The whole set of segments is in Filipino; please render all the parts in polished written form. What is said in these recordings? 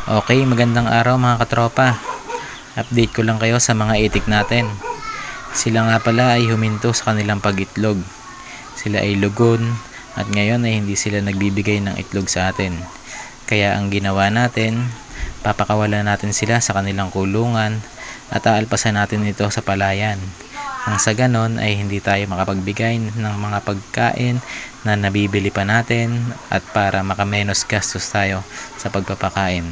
Okay, magandang araw mga katropa. Update ko lang kayo sa mga itik natin. Sila nga pala ay huminto sa kanilang pag-itlog. Sila ay lugon at ngayon ay hindi sila nagbibigay ng itlog sa atin. Kaya ang ginawa natin, papakawalan natin sila sa kanilang kulungan at aalpasan natin ito sa palayan. Ang sa ganon ay hindi tayo makapagbigay ng mga pagkain na nabibili pa natin at para makamenos gastos tayo sa pagpapakain.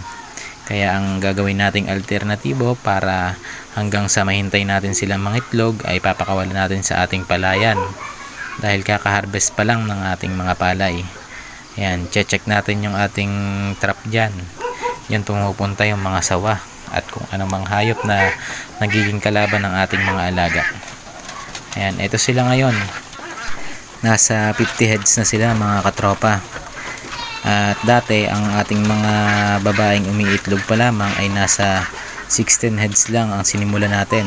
Kaya ang gagawin nating alternatibo para hanggang sa mahintay natin silang mangitlog ay papakawalan natin sa ating palayan. Dahil kaka-harvest pa lang ng ating mga palay. Ayan, check natin yung ating trap dyan. Yan pumupunta yung mga sawa at kung anumang hayop na nagiging kalaban ng ating mga alaga. Ayan, ito sila ngayon. Nasa 50 heads na sila mga katropa. At dati ang ating mga babaeng umiitlog pa lamang ay nasa 16 heads lang ang sinimula natin.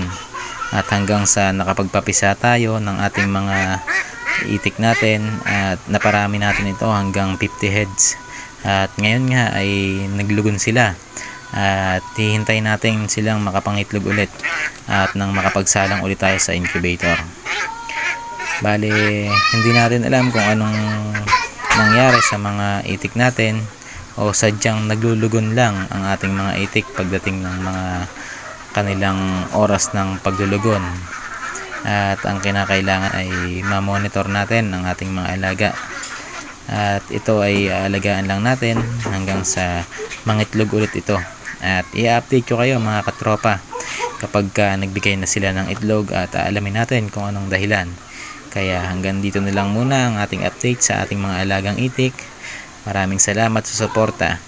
At hanggang sa nakapagpapisa tayo ng ating mga itik natin at naparami natin ito hanggang 50 heads. At ngayon nga ay naglugon sila. At hihintayin natin silang makapangitlog ulit at nang makapagsalang ulit tayo sa incubator. Bale, hindi natin alam kung anong nangyari sa mga itik natin o sadyang naglulugon lang ang ating mga itik pagdating ng mga kanilang oras ng paglulugon. At ang kinakailangan ay ma-monitor natin ang ating mga alaga. At ito ay aalagaan lang natin hanggang sa mangitlog ulit ito. At i-update ko kayo mga katropa kapag nagbigay na sila ng itlog at alamin natin kung anong dahilan. Kaya hanggang dito na lang muna ang ating update sa ating mga alagang itik. Maraming salamat sa suporta.